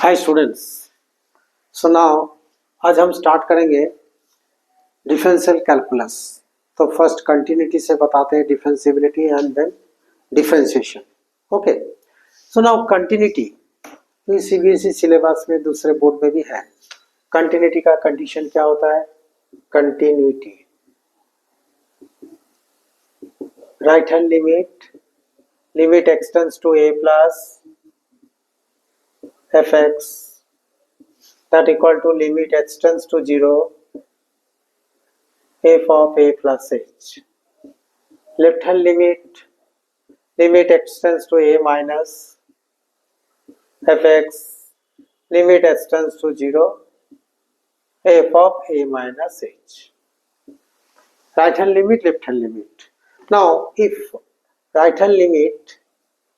Hi students. So now आज हम start करेंगे डिफरेंशियल कैलकुलस। तो फर्स्ट कंटिन्यूटी से बताते हैं differentiability and then differentiation. Okay, so now continuity CBSE syllabus में दूसरे बोर्ड में भी है। कंटिन्यूटी का कंडीशन क्या होता है? Continuity right hand limit x tends to a plus fx that equal to limit extends to 0 f of a plus h. Left hand limit extends to a minus fx, limit extends to 0 f of a minus h. Right hand limit, left hand limit. Now if right hand limit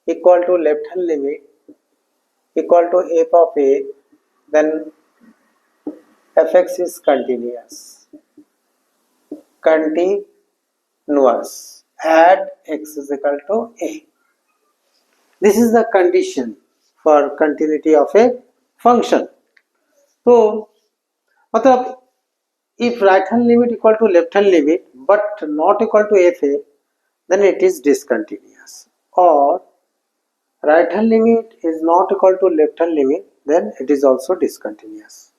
equal to left hand limit equal to f of a, then fx is continuous at x is equal to a. This is the condition for continuity of a function. तो मतलब if right hand limit equal to left hand limit but not equal to fa, then it is discontinuous. Or right hand limit is not equal to left hand limit, then it is also discontinuous.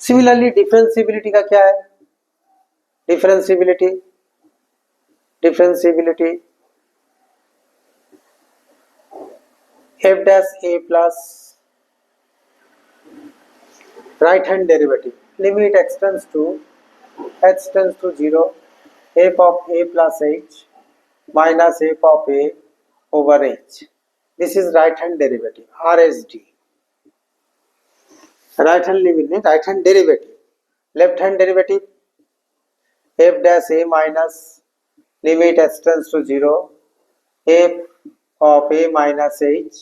Similarly differentiability का क्या है? differentiability f dash a plus right hand derivative limit extends to 0 f of a plus h minus f of a over h. This is right hand derivative RSD. right hand limit means right hand derivative. Left hand derivative f dash a minus limit extends to 0 f of a minus h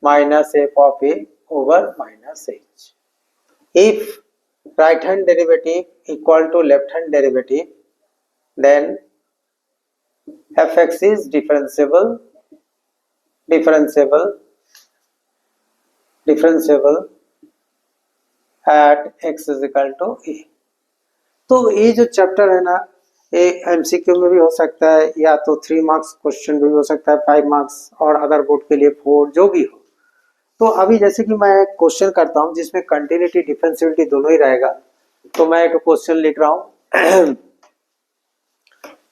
minus f of a over minus h. If right hand derivative equal to left hand derivative, then fx is differentiable at x is equal to a. तो ये जो chapter है ना, ये MCQ में भी हो सकता है या तो 3 मार्क्स क्वेश्चन भी हो सकता है, 5 मार्क्स और अदर बोर्ड के लिए 4, जो भी हो। तो अभी जैसे कि मैं क्वेश्चन करता हूं जिसमें कंटिन्यूटी डिफरेंशिएबिलिटी दोनों ही रहेगा, तो मैं एक क्वेश्चन लिख रहा हूं।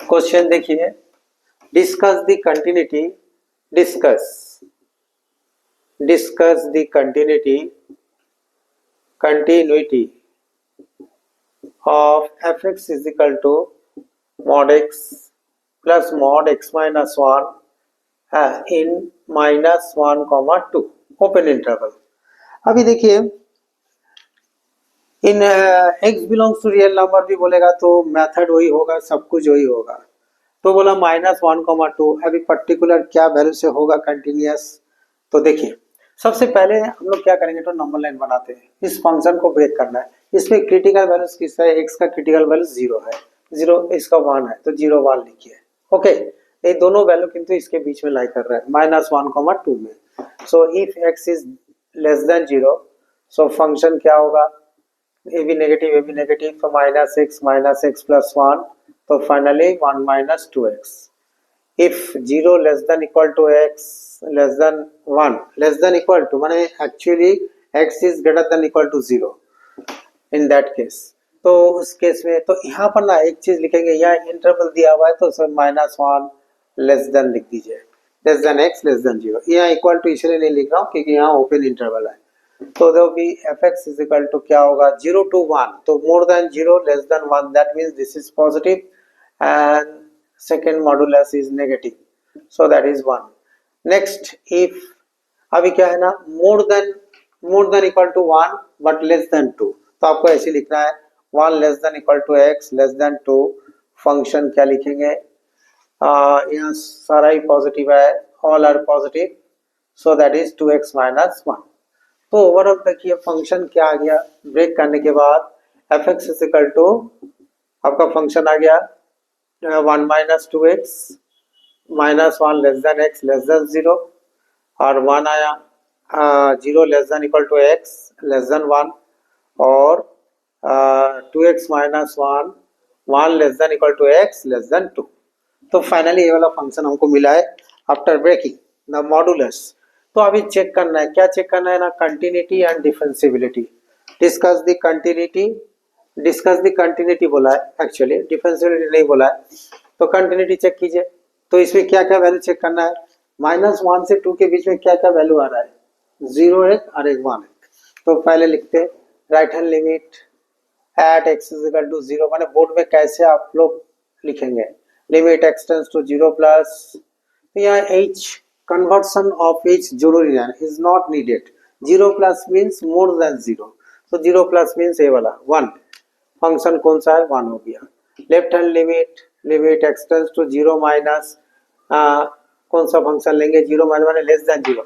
क्वेश्चन देखिए, discuss the continuity of fx is equal to mod x plus mod x minus 1 in minus 1 comma 2 open interval. अभी देखिए, in x belongs to real number भी बोलेगा तो मेथड वही होगा, सब कुछ वही होगा। तो बोला माइनस 1,2, अभी पर्टिकुलर क्या वैल्यू से होगा कंटिन्यूअस। तो देखिए, सबसे पहले हम लोग क्या करेंगे, तो नंबर लाइन बनाते हैं। इस फंक्शन को ब्रेक करना है। इसमें क्रिटिकल वैल्यूज किस है? x का क्रिटिकल वैल्यू 0 है, 0 इसका 1 है, तो 0 1 लिखिए। ओके, ये दोनों वैल्यू किंतु इसके बीच में लाई कर रहा है माइनस 1,2 में। So if x is less than 0, so function क्या होगा? ए बी नेगेटिव, तो माइनस x प्लस 1, तो finally 1 minus 2x। If 0 less than equal to x less than 1 less than equal to माने actually x is greater than equal to 0 in that case. तो उस case में तो यहाँ पर ना एक चीज लिखेंगे, यहाँ इंटरवल दिया हुआ है तो सर माइनस 1 लेस देन लिख दीजिए, less than x less than 0। यहाँ इक्वल टू इसलिए नहीं लिख रहा हूँ क्योंकि यहाँ ओपन इंटरवल है। तो जो भी fx इज इक्वल टू क्या होगा? 0 to 1, तो more than 0 less than 1, that means this is positive and second modulus is negative, so that is 1। Next, if अभी क्या है ना, more than equal to 1 but less than 2, तो आपको ऐसे लिखना है 1 less than equal to x less than 2। Function क्या लिखेंगे? यहाँ सारा ही पॉजिटिव है, all are positive, so that is 2x minus 1। तो ओवरऑल देखिए फंक्शन क्या आ गया ब्रेक करने के बाद, fx इज इक्वल टू आपका फंक्शन आ गया 1 minus 2x minus 1 less than x less than 0 और 1 आया 0 less than equal to x less than 1 और 2x minus 1 1 less than equal to x less than 2। तो फाइनली ये वाला फंक्शन हमको मिला है आफ्टर ब्रेकिंग द मॉडुलस। तो अभी चेक करना है, क्या चेक करना है ना, continuity and differentiability. Discuss the continuity, discuss the continuity बोला है, एक्चुअली डिफरेंशिएबिलिटी नहीं बोला है। तो कंटिन्यूटी चेक कीजिए। तो इसमें क्या क्या वैल्यू चेक करना है, -1 से 2 के बीच में क्या क्या वैल्यू आ रहा है, 0 एक और एक 1 एक। तो पहले लिखते हैं right hand limit at x is equal to 0, माने बोर्ड में कैसे आप लोग लिखेंगे, limit x tends to 0 plus, यहाँ h कन्वर्सन ऑफ h जरूरी है, is not needed. 0 plus means more than 0, तो 0 प्लस मीन्स ये वाला 1, फंक्शन कौन सा है 1 हो गया। Left hand limit, limit x tends to 0 minus, कौन सा फंक्शन लेंगे, 0 माइनस माने लेस देन 0,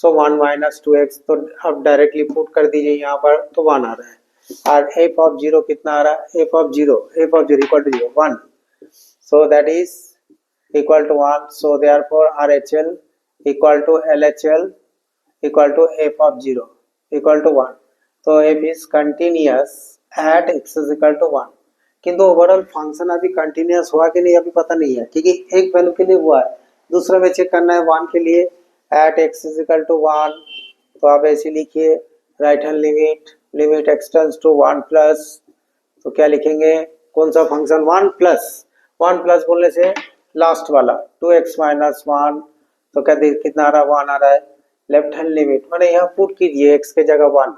सो 1 माइनस 2x, तो अब डायरेक्टली पुट कर दीजिए यहाँ पर, तो 1 आ रहा है। और f ऑफ 0 कितना आ रहा है, f of 0 equal to 0 1, so that is equal to 1, so therefore RHL equal to LHL equal to f of 0 equal to 1, तो f is continuous at x is equal to 1। किंतु overall function अभी continuous हुआ कि नहीं अभी पता नहीं है, क्योंकि एक वैल्यू के लिए हुआ है, दूसरा में चेक करना है 1 के लिए at x is equal to 1। तो आप ऐसे लिखिए right hand limit, limit x tends to 1 plus, तो क्या लिखेंगे, कौन सा फंक्शन 1 प्लस बोलने से लास्ट वाला 2x माइनस 1, तो क्या कितना आ रहा है 1 आ रहा है। लेफ्ट हैंड लिमिट माने यहाँ पुट कीजिए x के जगह 1,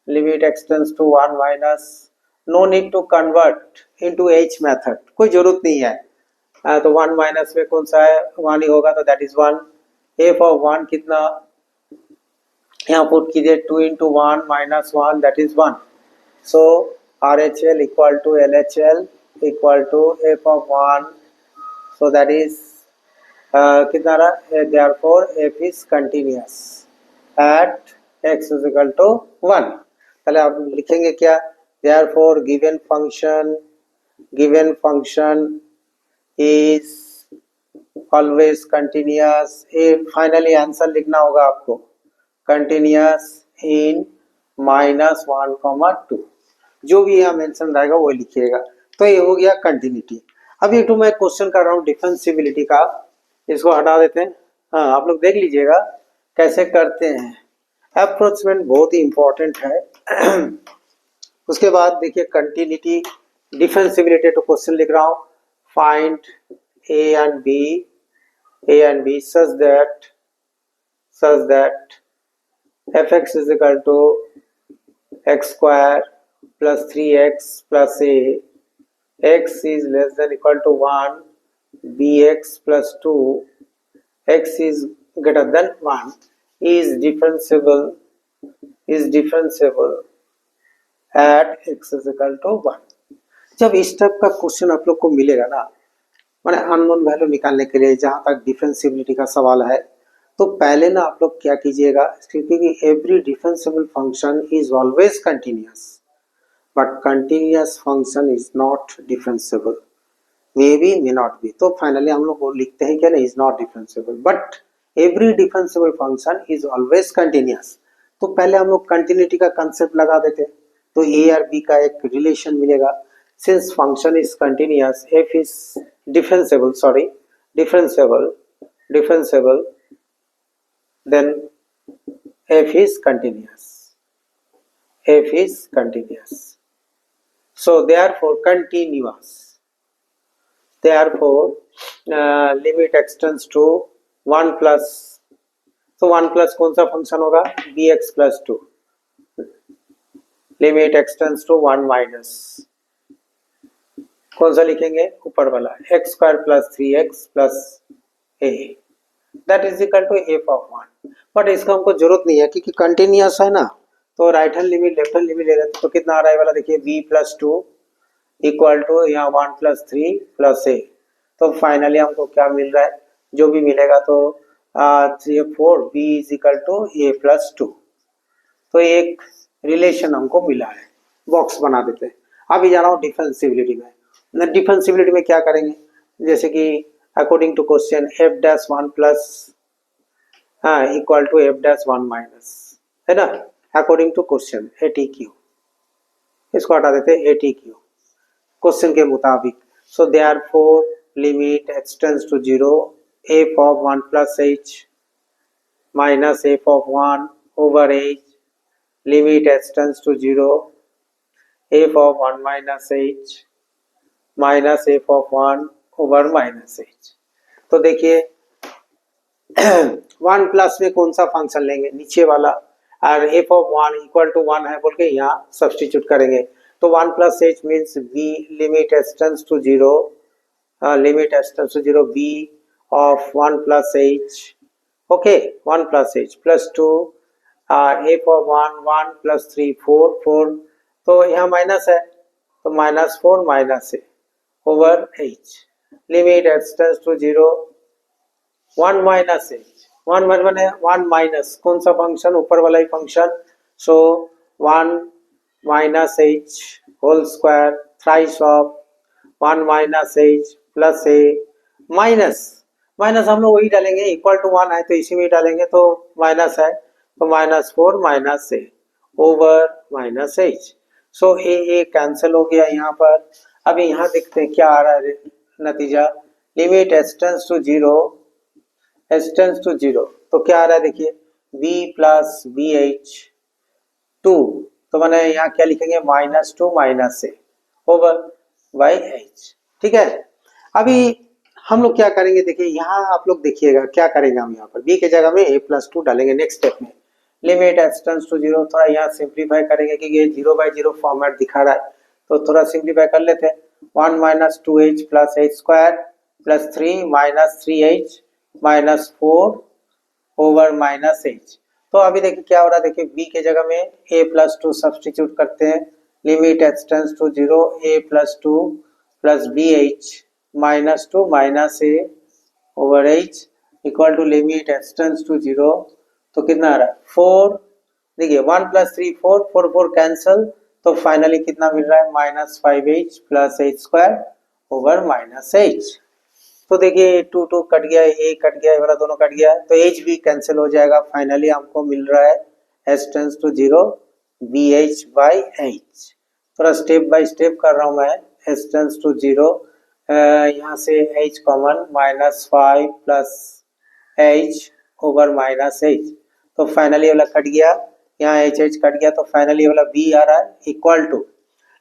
limit x tends to 1 minus, no need to convert into h method, कोई जरूरत नहीं है। तो 1 माइनस में कौन सा है 1 ही होगा, तो दैट इज 1। f ऑफ 1 कितना, यहाँ पुट कीजिए 2 into 1 minus 1 that is 1, so RHL equal to LHL equal to f of 1, so that is कितना रहा, therefore f is continuous at x is equal to 1। पहले आप लिखेंगे क्या, therefore given function is always continuous, ये finally answer लिखना होगा आपको, continuous in -1, 2, जो भी यहाँ मेंशन रहेगा वो लिखिएगा। तो ये हो गया कंटिन्यूटी। अब ये तो मैं क्वेश्चन कर रहा हूँ डिफरेंशिएबिलिटी का, इसको हटा देते हैं। हाँ आप लोग देख लीजिएगा कैसे करते हैं, अप्रोचमेंट बहुत ही इंपॉर्टेंट है। उसके बाद देखिए कंटिन्यूटी डिफरेंशिएबिलिटी तो क्वेश्चन लिख रहा हूँ, find a and b such that fx is equal to x square plus 3x plus a, x is less than equal to 1, bx plus 2, x is greater than 1 is differentiable at x is equal to 1। जब इस type का question आप लोग को मिलेगा ना, माने unknown value निकालने के लिए जहां तक डिफरेंशिएबिलिटी का सवाल है, तो पहले ना आप लोग क्या कीजिएगा, क्योंकि every differentiable function is always continuous but continuous function is not differentiable, may be may not be, तो फाइनली हम लोग लिखते हैं क्या ना, is not differentiable but every differentiable function is always continuous. तो पहले हम लोग कंटिन्यूटी का कंसेप्ट लगा देते, तो ए और बी का एक रिलेशन मिलेगा। Since function is continuous, f is differentiable, then f is continuous, so therefore limit x tends to 1 plus, तो 1 प्लस कौन सा फंक्शन होगा, bx plus 2, लिमिट x tends to 1 माइनस, कौन सा लिखेंगे ऊपर वाला, x square plus 3x plus a, that is equal to f of 1। But इसका हमको जरूरत नहीं है क्योंकि कंटिन्यूअस है ना, तो right hand limit left hand limit ले लेते, तो कितना आ रहा है वाला देखिए, b प्लस 2 इक्वल टू यहाँ 1 प्लस 3 प्लस a। तो फाइनली हमको क्या मिल रहा है, जो भी मिलेगा तो 4 b is equal to a plus 2। तो एक रिलेशन हमको मिला है, बॉक्स बना देते हैं। अभी जा रहा हूँ डिफरेंशिएबिलिटी में। डिफरेंशिएबिलिटी में क्या करेंगे, जैसे कि according to question f dash 1 plus हाँ equal to F dash one minus, है ना, according to question A T Q, इसको हटा देते हैं ए टी क्यू क्वेश्चन के मुताबिक। So therefore limit x tends to zero f of one plus h minus f of one over h limit x tends to zero f of one minus h minus f of one over minus h. तो देखिए one plus में कौन सा function लेंगे, नीचे वाला, और f of one equal to one है बोल के यहाँ सब्सटीट्यूट करेंगे। तो one plus h means we limit x tends to zero, limit x tends to zero b of one plus h, okay, one plus h plus two f of one one plus three four four, तो यहाँ minus है तो minus four minus a over h limit x tends to zero one minus h, one one minus कौन सा function, ऊपर वाला ही function, so one minus H whole square thrice of one minus H plus A minus minus हम लोग वही डालेंगे, equal to one है तो इसी में डालेंगे, तो माइनस है तो minus four minus a over minus H. So A cancel हो गया यहाँ पर। अभी यहाँ देखते हैं क्या आ रहा है नतीजा, limit x tends to zero x tends to zero, तो क्या आ रहा है देखिए v plus b h two, तो मैंने यहाँ क्या लिखेंगे minus two minus a over by h, ठीक है। अभी हम लोग क्या करेंगे देखिए, यहाँ आप लोग देखिएगा क्या करेंगे, हम यहाँ पर b के जगह में a प्लस टू डालेंगे नेक्स्ट स्टेप में, लिमिट एक्सटेंड्स टू जीरो, थोड़ा यहाँ सिंप्लीफाई करेंगे क्योंकि ये जीरो बाई जीरो फॉर्मेट दिखा रहा है, तो थोड़ा सिंप्लीफाई कर लेते हैं, one minus two H plus h square plus three minus three H minus four over minus h. तो अभी देखिए क्या हो रहा है, देखिए b के जगह में a प्लस टू सब्सटीट्यूट करते हैं, limit x tends to zero a plus two plus b h minus two minus a over h equal to limit x tends to zero, तो कितना आ रहा है फोर, देखिए one plus three four, four four cancel, तो finally कितना मिल रहा है minus five h plus h square over minus h. तो देखिए टू टू कट गया, ए कट गया, ये वाला दोनों कट गया, तो एच भी कैंसिल हो जाएगा, फाइनली हमको मिल रहा है h tends to zero b h by h. थोड़ा स्टेप बाय स्टेप कर रहा हूँ मैं, एच टेंड्स टू जीरो, यहाँ से H common minus five plus H over minus h, तो फाइनली वाला कट गया, यहाँ एच एच कट गया, तो फाइनली वाला बी आ रहा है इक्वल टू,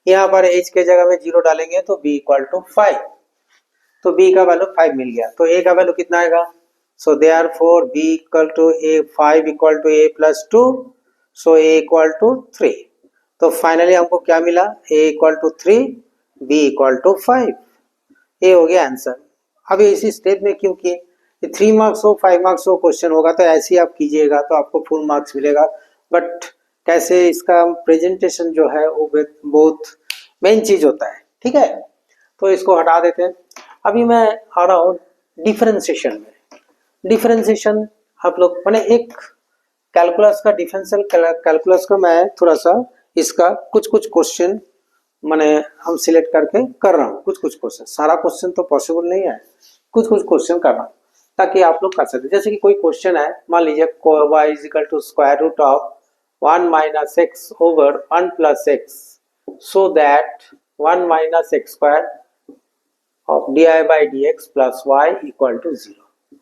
यहाँ पर एच के जगह में जीरो डालेंगे तो बी इक्वल टू फाइव, तो b का वैल्यू 5 मिल गया, तो a का वैल्यू कितना आएगा, so therefore b equal to a 5 equal to a plus two, so a equal to 3, तो फाइनली हमको क्या मिला, a equal to 3 b equal to 5, ये हो गया आंसर। अभी इसी स्टेप में क्योंकि 3 मार्क्स हो 5 मार्क्स हो क्वेश्चन होगा तो ऐसे ही आप कीजिएगा तो आपको फुल मार्क्स मिलेगा, बट कैसे इसका प्रेजेंटेशन जो है वो बहुत मेन चीज होता है, ठीक है, तो इसको हटा देते हैं। अभी मैं आ रहा हूँ डिफरेंशिएशन में। डिफरेंशिएशन आप लोग मैंने एक कैलकुलस का डिफरेंशियल कैलकुलस का मैं थोड़ा सा इसका कुछ कुछ क्वेश्चन मैंने हम सिलेक्ट करके कर रहा हूँ, कुछ कुछ क्वेश्चन, सारा क्वेश्चन तो पॉसिबल नहीं है, कुछ कुछ क्वेश्चन कर रहा हूँ ताकि आप लोग कर सकते। जैसे कि कोई क्वेश्चन है, मान लीजिए y is equal to square root of one minus x over one plus x, so that one minus x square of d I by D x plus y equal to zero.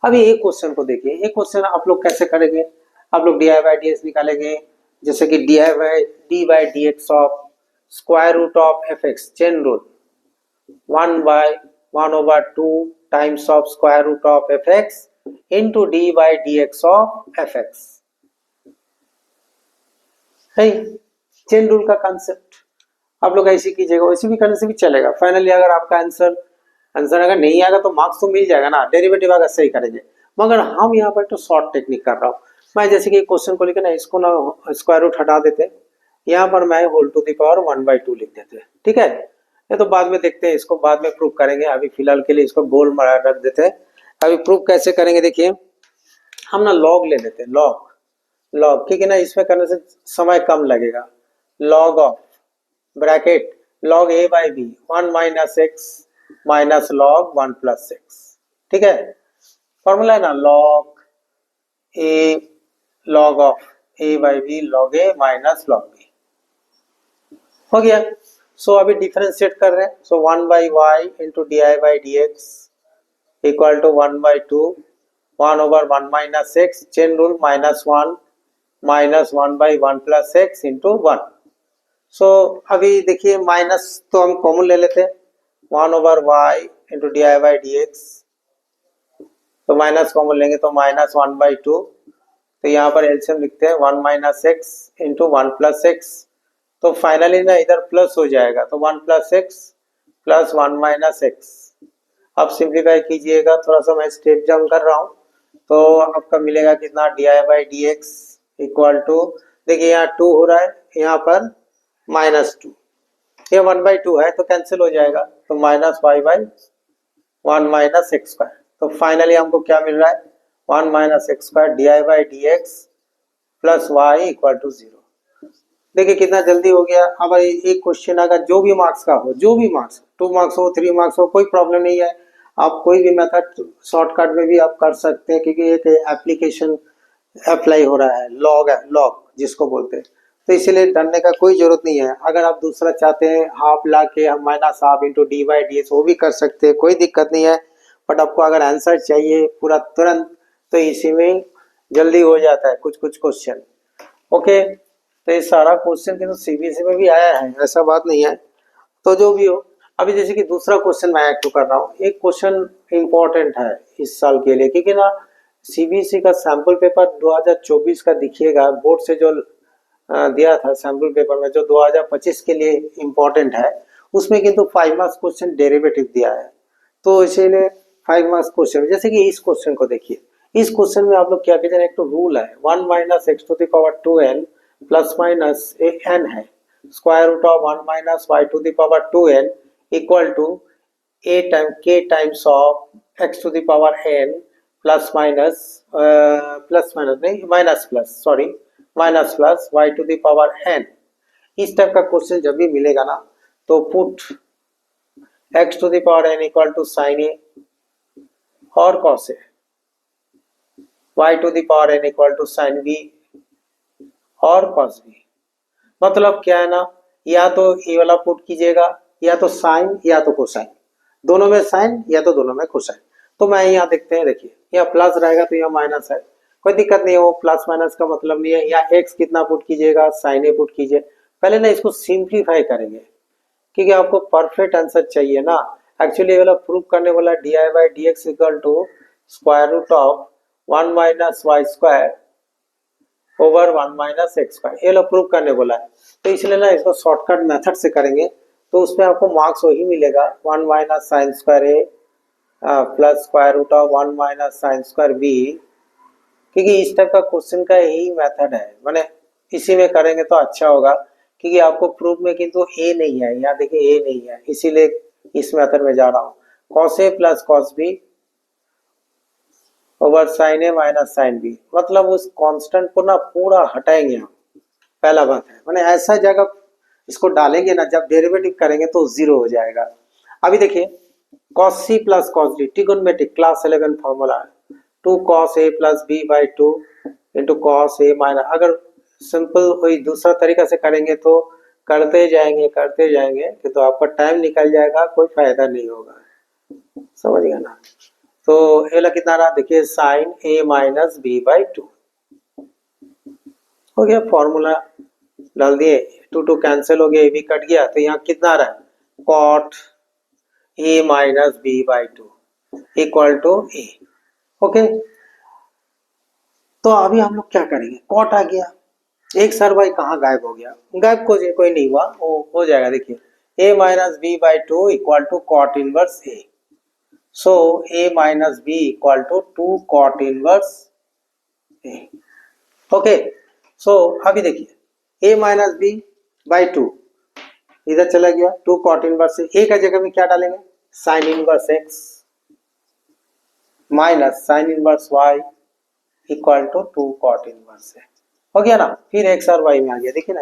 अभी एक question को देखिए, एक question आप लोग कैसे करेंगे, आप लोग d I by D x निकालेंगे, जैसे कि d I by D x of square root of f x, chain rule, one by one over two times of square root of f x into d by D x of f x, है chain rule का concept. आप लोग ऐसे कीजिएगा, वैसे भी करने से भी चलेगा। फाइनली अगर आपका आंसर अगर नहीं आएगा तो मार्क्स तो मिल जाएगा ना, डेरिवेटिव अगर सही करेंगे, मगर हम यहाँ पर तो शॉर्ट टेक्निक कर रहा हूँ मैं, जैसे कि क्वेश्चन को लेकर ना इसको ना स्क्वायर रूट हटा देते, यहाँ पर मैं होल टू द पावर 1/2 लिख देते, ठीक है, ये तो बाद में देखते हैं, इसको बाद में प्रूव करेंगे, अभी फिलहाल के लिए इसको गोल रख देते हैं। अभी प्रूव कैसे करेंगे देखिए, हम ना लॉग ले लेते हैं, लॉग लॉग, ठीक है ना, इसमें करने से समय कम लगेगा, log of bracket log a by b one minus x minus log one plus x, ठीक है, फॉर्मूला है ना, log a log of a by b log a minus log b हो गया। सो अभी डिफरेंशिएट कर रहे हैं। So 1 by y into D I by D x equal to 1 by 2 1 over 1 minus x chain rule minus 1 by 1 plus x into 1। सो अभी देखिए minus तो हम कॉमन ले लेते हैं 1 over y into D I by D x, तो minus common लेंगे तो माइनस 1 बाई 2, तो यहाँ पर एलसीएम लिखते हैं 1 minus x into 1 plus x, तो फाइनली ना इधर प्लस हो जाएगा तो 1 plus x plus 1 minus x. अब सिंप्लीफाई कीजिएगा, थोड़ा सा मैं स्टेप जंप कर रहा हूँ, तो आपका मिलेगा कितना d I by D x equal to, देखिए यहाँ 2 हो रहा है, यहाँ पर -2, ये 1 बाई 2 है तो कैंसिल हो जाएगा, तो minus y by 1 minus x square. तो फाइनली हमको क्या मिल रहा है 1 minus x square d I by D x plus y equal to 0। देखिए कितना जल्दी हो गया। अब एक क्वेश्चन अगर जो भी मार्क्स का हो, जो भी मार्क्स 2 मार्क्स हो 3 मार्क्स हो, कोई प्रॉब्लम नहीं है, आप कोई भी मेथड शॉर्टकट में भी आप कर सकते हैं, क्योंकि एक एप्लीकेशन अप्लाई हो रहा है, लॉग है, लॉग जिसको बोलते हैं, तो इसीलिए डरने का कोई जरूरत नहीं है। अगर आप दूसरा चाहते हैं हाफ ला के हम minus half into d by D S, वो भी कर सकते हैं, कोई दिक्कत नहीं है। बट आपको अगर आंसर चाहिए पूरा तुरंत, तो इसी में जल्दी हो जाता है कुछ कुछ क्वेश्चन। ओके, तो ये सारा क्वेश्चन तो सीबीएसई में भी आया है, ऐसा बात नहीं है। तो जो भी हो, अभी जैसे कि दूसरा क्वेश्चन मैं ऐड कर रहा हूँ, एक क्वेश्चन इंपॉर्टेंट है इस साल के लिए, क्योंकि ना सीबीएसई का सैंपल पेपर 2024 का दिखिएगा, बोर्ड से जो दिया था सैंपल पेपर में, जो 2025 के लिए इम्पोर्टेंट है, उसमें किंतु 5 मार्क्स क्वेश्चन डेरिवेटिव दिया है, तो इसीलिए 5 मार्क्स क्वेश्चन, जैसे कि इस क्वेश्चन को देखिए, इस क्वेश्चन में आप लोग क्या कीजिए, एक तो रूल है 1 minus X to the power 2n plus minus n है, square root of 1 minus Y to the power 2n equal to a time k times of x to the power n plus minus नहीं minus plus sorry minus plus Y to the power n। इस type का question जब भी मिलेगा ना, तो put x to the power n equal to sine A और cos A, y to the power n equal to sine b और cos b. मतलब क्या है ना, या तो ये वाला पुट कीजिएगा, या तो साइन या तो कोसाइन, दोनों में साइन या तो दोनों में कोसाइन। तो मैं यहाँ देखते हैं, देखिए यहाँ प्लस रहेगा तो यहाँ माइनस है, कोई दिक्कत नहीं है, वो प्लस माइनस का मतलब नहीं है। यहाँ x कितना पुट कीजिएगा, साइन ए पुट कीजिए। पहले ना इसको सिंप्लीफाई करेंगे, क्योंकि आपको परफेक्ट आंसर चाहिए ना। एक्चुअली ये वाला प्रूव करने वाला d I by D x equal to square root of 1 minus y square over 1 minus x square, ये लोग प्रूव करने बोला है, तो इसलिए ना इसको शॉर्टकट मेथड से करेंगे, तो उसमें आपको मार्क्स वही मिलेगा 1 minus sine square a plus square root of 1 minus sine square b, क्योंकि इस टाइप का क्वेश्चन का यही मेथड है, मैंने इसी में करेंगे तो अच्छा होगा, क्योंकि आपको प्रूफ में किंतु ए नहीं है, यहाँ देखिए ए नहीं है, इसीलिए इस मेथड में जा रहा हूँ। Cos A plus cos B over sine A minus sine B, मतलब उस कांस्टेंट को ना पूरा हटाएंगे हम, पहला बात है, मैंने ऐसा जगह इसको डालेंगे ना, जब डेरिवेटिव करेंगे तो 0 हो जाएगा। अभी देखिए cos c plus cos d trigonometric class 11 formula है 2 cos a plus b by 2 into cos a minus, अगर सिंपल कोई दूसरा तरीका से करेंगे तो करते जाएंगे कि तो आपका टाइम निकल जाएगा, कोई फायदा नहीं होगा, समझ गया ना। तो ये वाला कितना रहा, देखिए sine a minus b by 2 हो गया, फॉर्मूला डाल दिए, 2 2 कैंसिल हो गया, ये भी कट गया, तो यहाँ कितना रहा cot a minus b by 2 equal to a। Okay, तो अभी हम लोग क्या करेंगे, कॉट आ गया, एक सर भाई कहाँ गायब हो गया, गायब कोई नहीं हुआ, वो हो जाएगा। देखिए a minus B by 2 equal to cot inverse a, so a minus B equal to 2 cot inverse a। Okay, so अभी देखिए a माइनस बी बाई 2 इधर चला गया, 2 कॉट इनवर्स a का जगह में क्या डालेंगे, sine inverse x minus sine inverse y equal to 2 cot inverse है, हो गया ना। फिर x और y में आ गया, देखिए ना,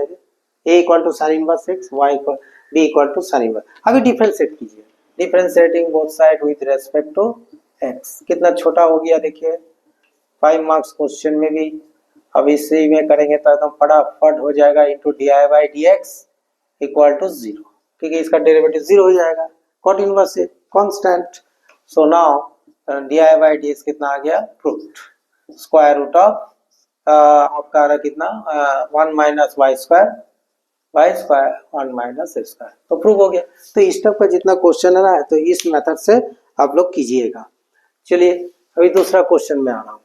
a equal to sine inverse x, y इक्वल b equal to sine inverse. अभी डिफरेंशिएट कीजिए, differentiating both side with respect to x, कितना छोटा हो गया देखिए, 5 मार्क्स क्वेश्चन में भी अब इसी में करेंगे तो एकदम फटाफट हो जाएगा into D I by D x equal to 0, क्योंकि इसका डेरिवेटिव 0 हो जाएगा, कॉट इनवर्स है constant. So now d I by D x कितना आ गया, प्रूव्ड। स्क्वायर रूट ऑफ आपका आ रहा कितना 1 minus y square 1 minus x square, तो प्रूव हो गया। तो इस टाइप का जितना क्वेश्चन है ना, तो इस मेथड से आप लोग कीजिएगा। चलिए अभी दूसरा क्वेश्चन में आ रहा हूँ।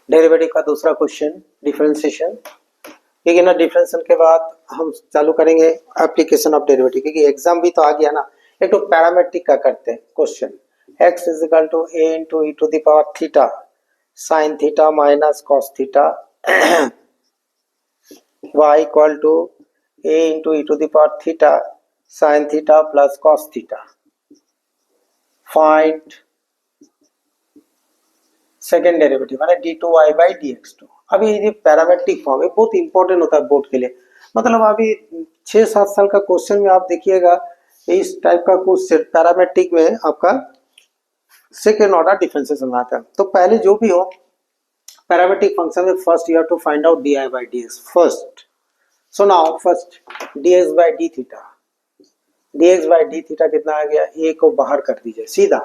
डेरिवेटिव का दूसरा क्वेश्चन डिफरेंशिएशन, ठीक है ना। डिफरेंशिएशन के बाद हम चालू करेंगे एप्लीकेशन ऑफ डेरिवेटिव, क्योंकि एग्जाम भी तो आ गया ना। एक तो पैरामेट्रिक का करते हैं question, x is equal to a into E to the power theta sine theta minus cos theta y equal to a into E to the power theta sine theta plus cos theta. Find second derivative माने d2y by dx2। अभी ये parametric form है, बहुत important होता है board के लिए। मतलब अभी 6-7 साल का क्वेश्चन में आप देखिएगा इस टाइप का क्वेश्चन पैरामेट्रिक में आपका सेकेंड ऑर्डर डिफरेंशिएशन में आता है। तो पहले जो भी हो पैरामेट्रिक फंक्शन में first you have to find out d I by D x first. So now first d x by D theta, d x by D theta कितना आ गया, ए को बाहर कर दीजिए सीधा,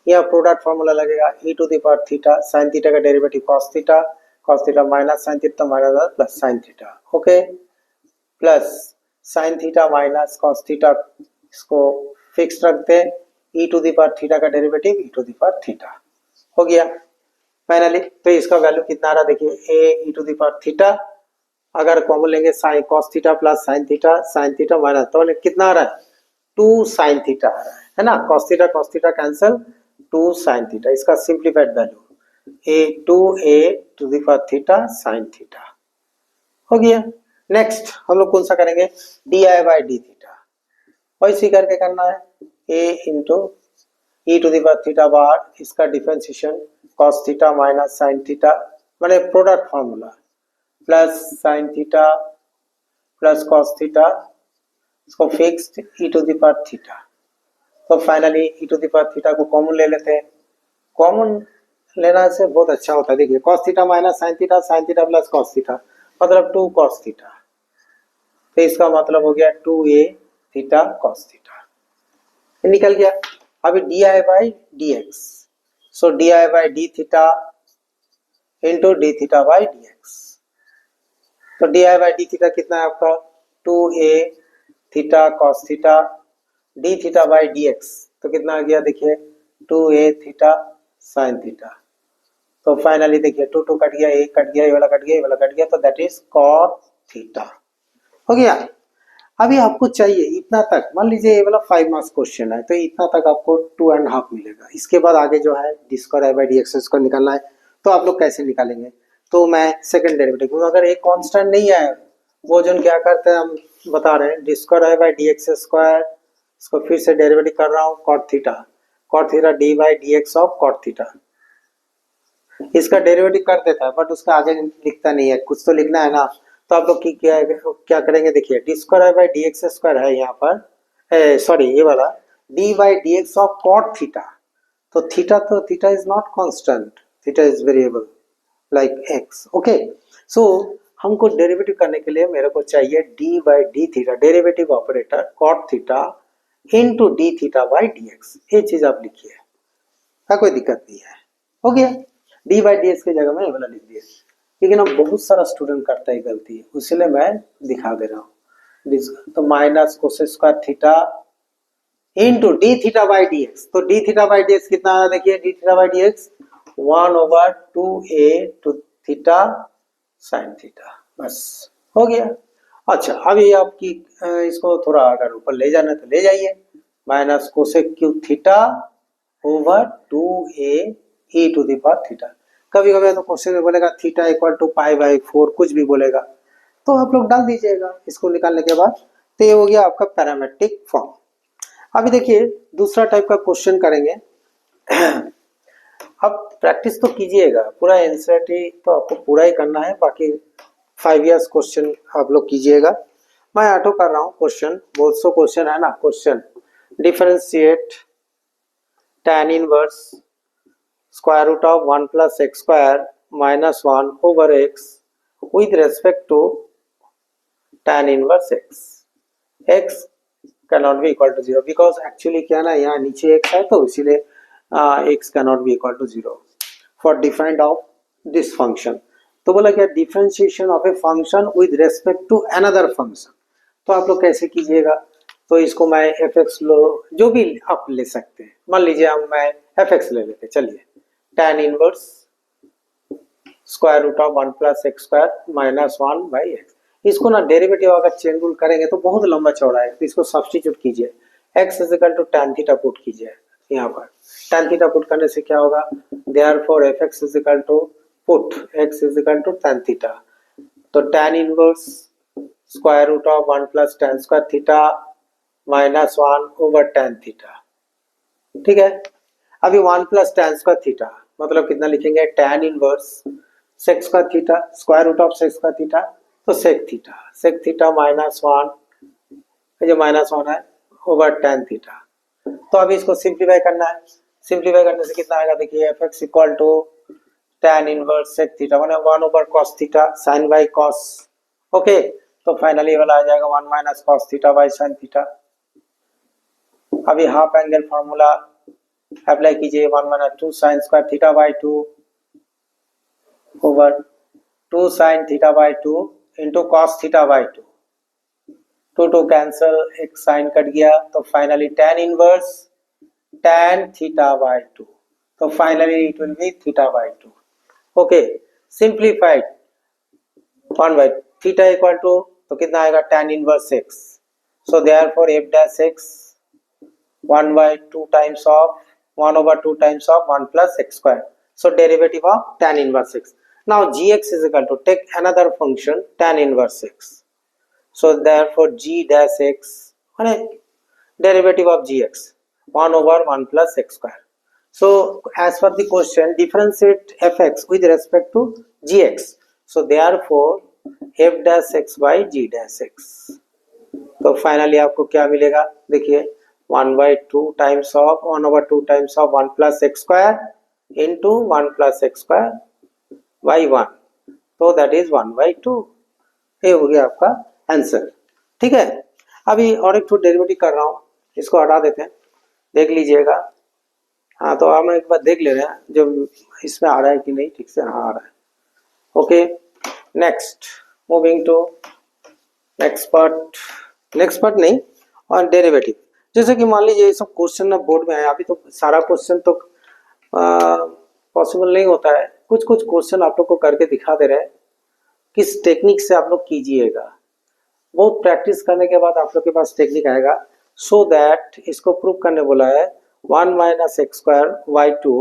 यहाँ प्रोडक्ट फॉर्मूला लगेगा e to the power theta sine theta का derivative cos theta minus sine theta minus plus sine theta, okay, plus sine theta minus cos theta, इसको फिक्स रखते हैं, e to the power theta का derivative e to the power theta हो गया finally. तो इसका value कितना आ रहा है देखिए, a e to the power theta, अगर कॉमन लेंगे sine cos theta plus sine theta minus, तो कितना आ रहा है 2 साइन थीटा आ रहा है ना। cos theta cancel 2 sine theta, इसका simplified value a to the power theta sine theta हो गया। नेक्स्ट हम लोग कौन सा करेंगे, D I by D theta, वैसे करके करना है a into E to the power theta बार, इसका differentiation cos theta minus sine theta माने product formula plus sine theta plus cos theta, इसको fixed E to the power theta. तो finally E to the power theta को common ले लेते हैं, common लेना से बहुत अच्छा होता है। देखिए cos theta minus sine theta plus cos theta मतलब 2 cos थीटा, तो इसका मतलब हो गया 2a थीटा cos थीटा निकल गया। अभी D I by D X, so D I by D theta into D theta by D x. तो D I by D theta कितना है आपका 2a theta cos theta D theta by D x, तो कितना आ गया देखिए 2a theta sine theta. तो फाइनली देखिए 2 कट गया, एक कट गया, ये वाला कट गया, ये वाला कट गया, तो दैट इज cot थीटा हो गया। अभी आपको चाहिए इतना तक, मान लीजिए ये वाला 5 मार्क्स क्वेश्चन है, तो इतना तक आपको 2.5 मिलेगा। इसके बाद आगे जो है D square I by D x को निकालना है, तो आप लोग कैसे निकालेंगे, तो मैं सेकंड डेरिवेटिव अगर एक कांस्टेंट नहीं है वो जो क्या करते हैं हम बता रहे हैं, D square I by D x square, इसको फिर से डेरिवेटिव कर रहा हूँ cot theta D by D x of cot theta. इसका डेरिवेटिव कर देता है बट उसका आगे लिखता नहीं है, कुछ तो लिखना है ना। तो आप लोग क्या करेंगे देखिए, D square I by D x square है यहाँ पर, सॉरी ये वाला D by D x of cot theta. तो theta is not constant, theta is variable like X, okay. So हमको डेरिवेटिव करने के लिए मेरे को चाहिए D by D theta, derivative operator cot theta into D theta by D X, ये चीज आप लिखिए, क्या कोई दिक्कत नहीं है, हो गया। डी बाई डी एक्स की जगह में ये वाला लिख दिया, लेकिन अब बहुत सारा स्टूडेंट करता है गलती, इसलिए मैं दिखा दे रहा हूँ। तो minus cos square theta into D theta by D x, तो D theta by D x कितना आ रहा है देखिए, D theta by D X 1/2a to theta sine theta, बस हो गया। अच्छा अभी आपकी इसको थोड़ा अगर ऊपर ले जाना तो ले जाइए, minus cosec cube theta over 2a e to the power theta. कभी कभी तो क्वेश्चन में बोलेगा theta equal to pi by 4, कुछ भी बोलेगा, तो आप लोग डाल दीजिएगा इसको निकालने के बाद। तो ये हो गया आपका पैरामेट्रिक फॉर्म। अभी देखिए दूसरा टाइप का क्वेश्चन करेंगे। अब प्रैक्टिस तो कीजिएगा, पूरा एनसीईआरटी तो आपको पूरा ही करना है, बाकी 5 इयर्स क्वेश्चन आप लोग कीजिएगा। मैं ऑटो कर रहा हूँ क्वेश्चन, बहुत सौ क्वेश्चन है ना। Question differentiate tan inverse square root of 1 plus x square minus 1 over x with respect to tan inverse x. X cannot be equal to 0 because actually क्या ना यहाँ नीचे x है तो इसीलिए x cannot be equal to 0 for defined of this function. तो बोला क्या differentiation of a function with respect to another function. तो आप लोग कैसे कीजिएगा, तो इसको मैं एफ एक्स लो, जो भी आप ले सकते हैं. मान लीजिए हम मैं एफ एक्स ले लेते, चलिए tan inverse square root of 1 plus x square minus 1 by x. इसको ना डेरिवेटिव अगर चेन रूल करेंगे तो बहुत लंबा चौड़ा है, तो इसको सब्स्टिट्यूट कीजिए. x is equal to tan theta put कीजिए यहाँ पर. tan थीटा पुट करने से क्या होगा, therefore fx is equal to put x is equal to tan theta. तो tan inverse square root of 1 plus tan square theta minus 1 over tan theta. ठीक है, अभी 1 प्लस tan स्क्वायर थीटा मतलब कितना लिखेंगे, tan inverse sec square theta square root of sec square theta, तो sec theta minus 1, जो minus 1 है over tan theta. तो अभी इसको सिंप्लीफाई करना है. सिंप्लीफाई करने से कितना आएगा, देखिए f x equal to tan inverse sec theta माने 1 over cos theta sin by cos. Okay, तो फाइनली वाला आ जाएगा 1 minus cos theta by sin theta. अभी हाफ एंगल फार्मूला अप्लाई कीजिए, 1 minus 2 sin square theta by 2 over 2 sin theta by 2 into cos theta by 2. 2 cancel, एक sine cut गया, तो finally tan inverse tan theta by 2. तो finally it will be theta by 2. Okay, simplified 1 by theta equal to, तो कितना आएगा tan inverse x. So therefore f dash x 1 by 2 times of 1 over 2 times of 1 plus x square. So derivative of tan inverse x. Now gx is equal to take another function tan inverse x. So therefore g dash x, derivative of gx 1 over 1 plus x square. So as per the question, differentiate fx with respect to gx. So therefore f dash x by g dash x. तो finally आपको क्या मिलेगा, देखिए 1 by 2 times of 1 over 2 times of 1 plus x square into 1 plus x square by 1. तो that is 1 by 2. ये हो गया आपका आंसर. ठीक है, अभी और एक डेरिवेटिव कर रहा हूँ, इसको हटा देते हैं, देख लीजिएगा. हाँ, तो हम एक बार देख ले रहे हैं जो इसमें आ रहा है कि नहीं, ठीक से. हाँ, आ रहा है. Okay, next moving to next part नहीं, और डेरिवेटिव. जैसे कि मान लीजिए ये सब क्वेश्चन ना बोर्ड में है, अभी तो सारा क्वेश्चन तो पॉसिबल नहीं होता है. कुछ क्वेश्चन आप लोग को करके दिखा दे रहे हैं, किस टेक्निक से आप लोग कीजिएगा. बहुत प्रैक्टिस करने के बाद आप लोग के पास टेक्निक आएगा. सो दैट इसको प्रूव करने बोला है 1 minus x square y 2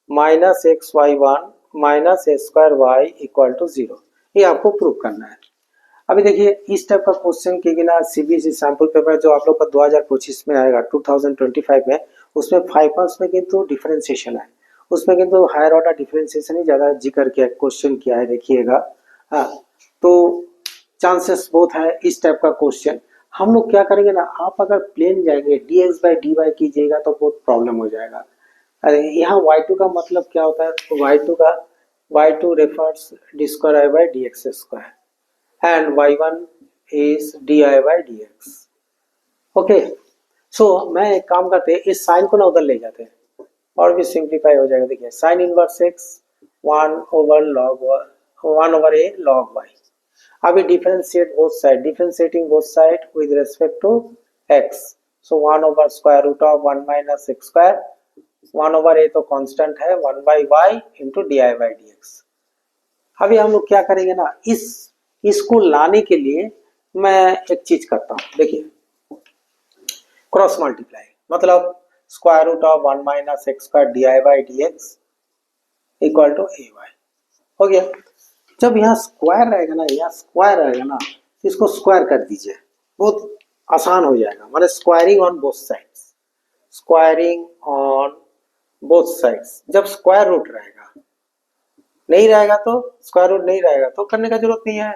minus x y 1 minus x square Y equal to 0. ये आपको प्रूव करना है. अभी देखिए इस टाइप का क्वेश्चन की बिना सीबीएसई सैंपल पेपर जो आप लोग का 2025 में आएगा 2025 में, उसमें 5 मार्क्स में किंतु डिफरेंशिएशन है, उसमें किंतु हायर ऑर्डर डिफरेंशिएशन ही ज्यादा जिक्र किया क्वेश्चन किया है, देखिएगा. हाँ, तो चांसेस बहुत है इस टाइप का क्वेश्चन. हम लोग क्या करेंगे ना, आप अगर प्लेन जाएंगे dx बाई dy कीजिएगा तो बहुत प्रॉब्लम हो जाएगा. अरे यहाँ y2 का मतलब क्या होता है, तो y2 refers d square i by dx square and y1 is dy by dx. Okay, so मैं एक काम करते हैं, इस साइन को ना उधर ले जाते हैं और भी सिंप्लीफाई हो जाएगा. देखिए sine inverse x 1 over a log y. अभी differentiate both side, differentiating both side with respect to x. So 1 over square root of 1 minus x square, 1 over a तो कांस्टेंट है 1 by y into D I by D x. अभी हम लोग क्या करेंगे ना, इसको लाने के लिए मैं एक चीज करता हूँ. देखिए क्रॉस मल्टीप्लाई मतलब square root of 1 minus x square d I by D x equal to a y. हो गया. जब यहाँ स्क्वायर रहेगा ना, इसको स्क्वायर कर दीजिए, बहुत आसान हो जाएगा. माने स्क्वायरिंग ऑन बोथ साइड्स, जब स्क्वायर रूट रहेगा, नहीं रहेगा तो स्क्वायर रूट नहीं रहेगा तो करने का जरूरत नहीं है.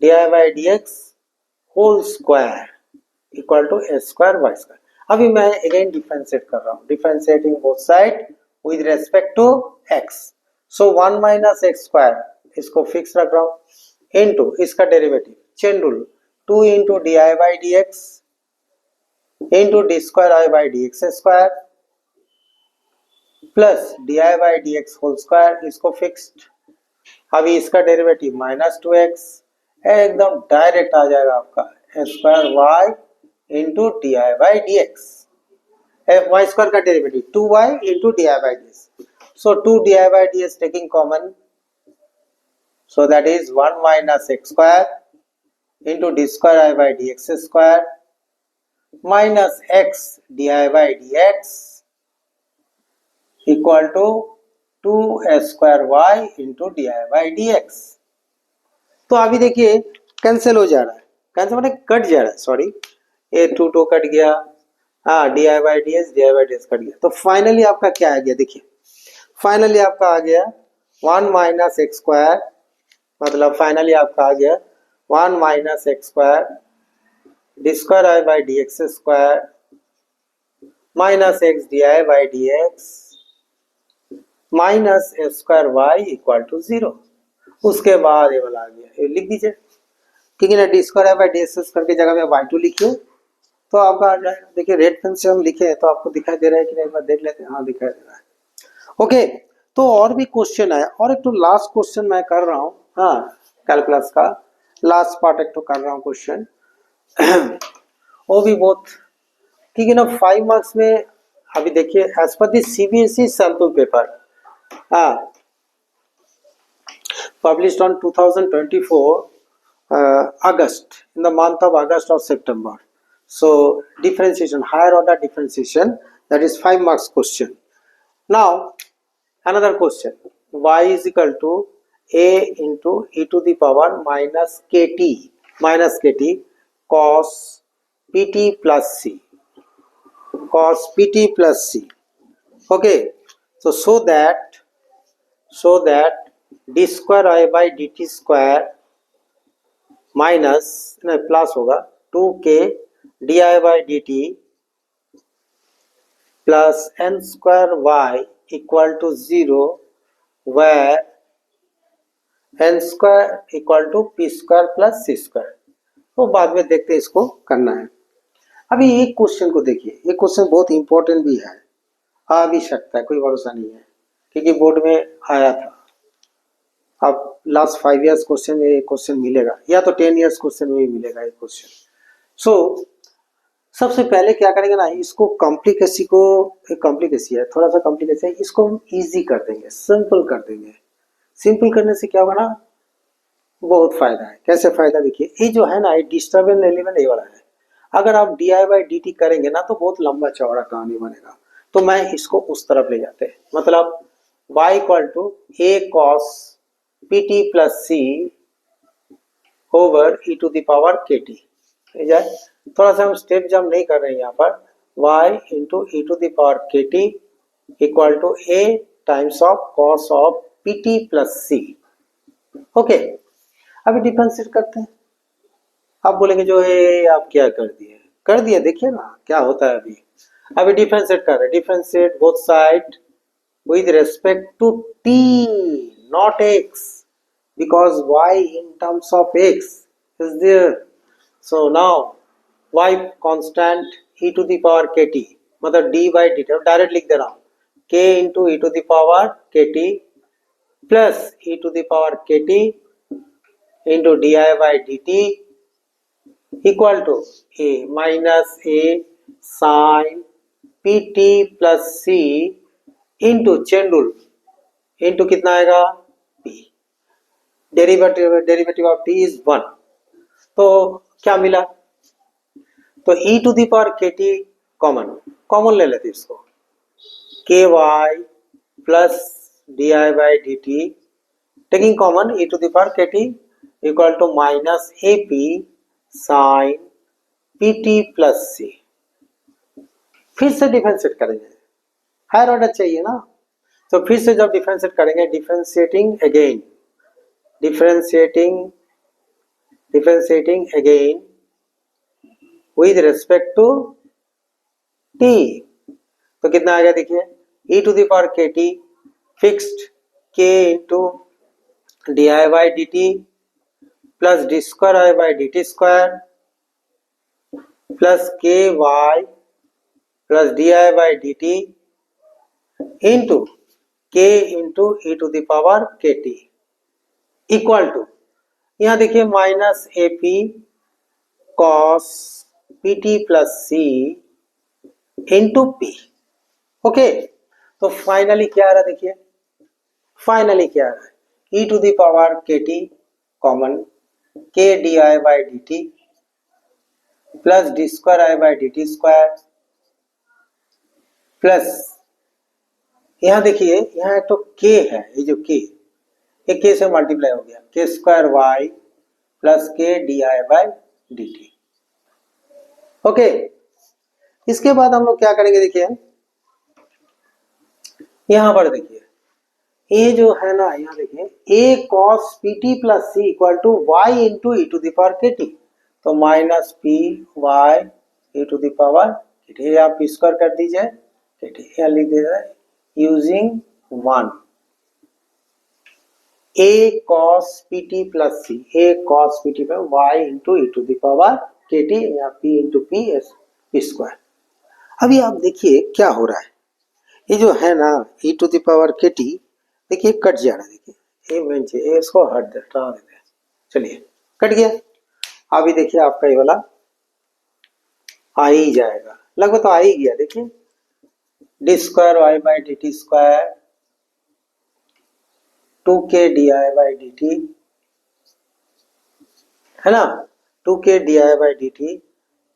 D I by D x whole square equal to a square y square. अभी मैं अगेन डिफरेंशिएट कर रहा हूँ, differentiating both side with respect to x। So 1 minus x square इसको फिक्स रख रहा हूं इनटू इसका derivative chain rule 2 into D I by D x into d square I by D x square plus D I by D x whole square इसको fixed. अभी इसका derivative minus 2x एकदम direct आ जाएगा आपका square Y into D I by D X. Y square का derivative 2y into D I by D X. So 2 D I by D X taking common, so that is 1 minus x square into d square I by dx square minus x di by dx equal to 2 square y into di by dx। तो अभी देखिए cancel हो जा रहा है, cancel मतलब cut जा रहा है, सॉरी ये 2 कट गया, हाँ D I by D x cut गया। तो फाइनली आपका क्या आ गया, देखिए फाइनली आपका आ गया 1 माइनस एक्स स्क्वायर, मतलब फाइनली आपका आ गया 1 minus x square d square I by D x square minus x d I by D x minus x square Y equal to 0। उसके बाद ये वाला आ गया, ये लिख दीजिए क्योंकि ना d square I by D x करके जगह में y2 लिखिए तो आपका आ जाएगा। देखिए रेड पेन से हम लिखे हैं तो आपको दिखाई दे रहा है कि नहीं, एक बार देख लेते हैं। हाँ दिखाई दे रहा है। ओके, तो और भी क्वेश्चन है, और एक तो लास्ट क्वेश्चन मैं कर रहा हूँ, हाँ कैलकुलस का लास्ट पार्ट एक तो कर रहा हूँ क्वेश्चन वो भी बहुत ठीक है ना, 5 मार्क्स में। अभी देखिए एज पर दी सीबीएसई सैंपल पेपर, हाँ published on 2024 August, in the month of August or September. So differentiation, higher order differentiation, that is 5 marks question. Now another question, y is equal to a into e to the power minus kt cos pt plus c, cos pt plus c. Okay, so that d square I by dt square minus plus होगा 2k D I by D T plus n square Y equal to 0 where n square equal to p square plus c square. तो बाद में देखते हैं इसको करना है। अभी एक क्वेश्चन को देखिए, ये क्वेश्चन बहुत इंपॉर्टेंट भी है, आ भी सकता है, कोई भरोसा नहीं है क्योंकि बोर्ड में आया था। अब लास्ट 5 इयर्स क्वेश्चन में एक क्वेश्चन मिलेगा या तो 10 इयर्स क्वेश्चन में भी मिलेगा एक क्वेश्चन। सो सबसे पहले क्या करेंगे ना, इसको कॉम्प्लिकेसी को, एक कॉम्प्लिकेसी है, थोड़ा सा कॉम्प्लिकेसी है, इसको हम इजी कर देंगे, सिंपल कर देंगे। सिंपल करने से क्या होगा ना, बहुत फायदा है। कैसे फायदा, देखिए ये जो है ना, ये डिस्टर्बेंस एलिमेंट ये वाला है। अगर आप D I by D T करेंगे ना तो बहुत लंबा चौड़ा कहानी बनेगा, तो मैं इसको उस तरफ ले जाते हैं। मतलब y equal to a cos pt plus c over e to the power kt। थोड़ा सा हम स्टेप जम नहीं कर रहे हैं यहाँ पर, y into e to the power kt equal to a times of cos of pt plus c। Okay, अभी डिफरेंशिएट करते हैं। आप बोलेंगे जो है आप क्या कर दिए, देखिए ना क्या होता है। अभी डिफरेंशिएट कर रहे हैं, differentiate both side with respect to t not x, because y in terms of x is there. So now y constant e to the power kt, मतलब d by dt डायरेक्ट लिख दे रहा हूँ, k into e to the power kt plus e to the power kt into di by dt equal to a minus a sin pt plus c into chain rule into कितना आएगा p, derivative of t is 1। तो क्या मिला, तो e to the power kt common ले लेते इसको, ky plus D I by D T taking common e to the power kt equal to minus A P sine P T plus C. फिर से differentiate करेंगे, higher order चाहिए ना, तो फिर से जब डिफरेंशिएट करेंगे, differentiating again with respect to t, तो कितना आ गया देखिए, e to the power kt fixed k into di by dt plus d square I by dt square plus ky plus di by dt into k into e to the power kt equal to, यहाँ देखिए minus ए p cos P T plus c into p. Okay, तो finally क्या आ रहा है, देखिए finally क्या आ रहा है, ई to the power K T common के D I by D T plus D square I by D T square plus यहाँ देखिए यहाँ एक तो के है, ये जो के, ये के से मल्टीप्लाई हो गया, के स्क्वायर वाई प्लस के D I by D T. Okay, इसके बाद हम लोग क्या करेंगे, देखिए यहां पर देखिए ये जो है ना, यहाँ देखिए A cos P T plus C equal to Y into E to the power K T, तो minus P Y E to the power K T, आप स्क्वायर कर दीजिए के टी, यहाँ लिख दे रहा है using 1 A cos P T plus C, A cos P T पर Y into E to the power K T, या P into P S P square. अभी आप देखिए क्या हो रहा है, ये जो है ना ई to the power K T, देखिए कट जा रहा है, देखिए ए बेंच है, इसको हटा देते हैं, चलिए कट गया। अभी देखिए आपका ये वाला आ ही जाएगा, लगभग तो आ ही गया, देखिए D square Y by D T square 2k D I by D T, है ना, 2k D I by D T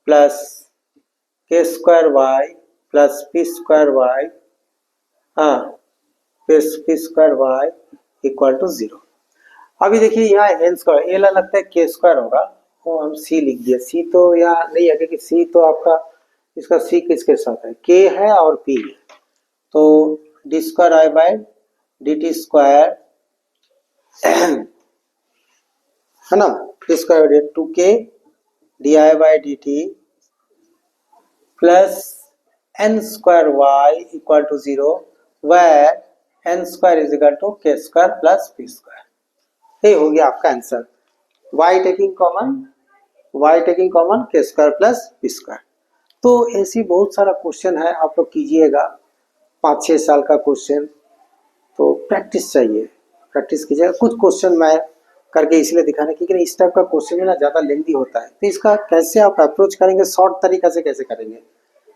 plus K square Y plus P square Y, हाँ P square Y equal to 0। अभी देखिए यहाँ N square, ए लगता है के square होगा, वो हम सी लिख दिया, सी तो यहाँ नहीं है क्योंकि सी तो आपका, इसका सी किसके साथ है, के है और पी है, तो d square I by D T square है ना, d square 2k D I by D T plus n square Y equal to 0 where n square is equal to k square plus P square. ये हो गया आपका answer, y taking common k square plus P square. तो ऐसी बहुत सारा question है, आप लोग कीजिएगा, 5-6 साल का क्वेश्चन, तो प्रैक्टिस चाहिए, प्रैक्टिस कीजिएगा। कुछ क्वेश्चन मैं करके इसलिए दिखाने, क्योंकि इस टाइप का क्वेश्चन में ना ज़्यादा लेंदी होता है, तो इसका कैसे आप अप्रोच करेंगे, शॉर्ट तरीका से कैसे करेंगे,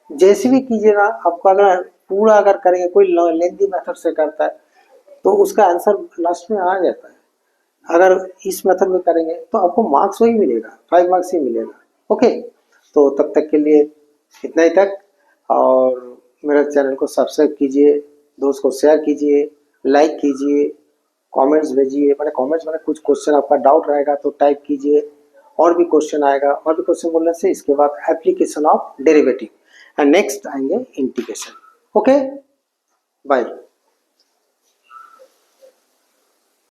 जैसे भी कीजिएगा आपको, अगर पूरा अगर करेंगे, कोई लेंदी मेथड से करता है तो उसका आंसर लास्ट में आ जाता है, अगर इस मेथड में करेंगे तो आपको मार्क्स वही मिलेगा, 5 मार्क्स ही मिलेगा। ओके, तो तब तक के लिए इतना ही तक, और मेरे चैनल को सब्सक्राइब कीजिए, दोस्त को शेयर कीजिए, लाइक कीजिए, कमेंट्स भेजिए, मैंने कमेंट्स में कुछ क्वेश्चन आपका डाउट रहेगा तो टाइप कीजिए, और भी क्वेश्चन आएगा, और भी क्वेश्चन बोलने से इसके बाद application of derivative, and next आएंगे इंटीग्रेशन। Okay, bye.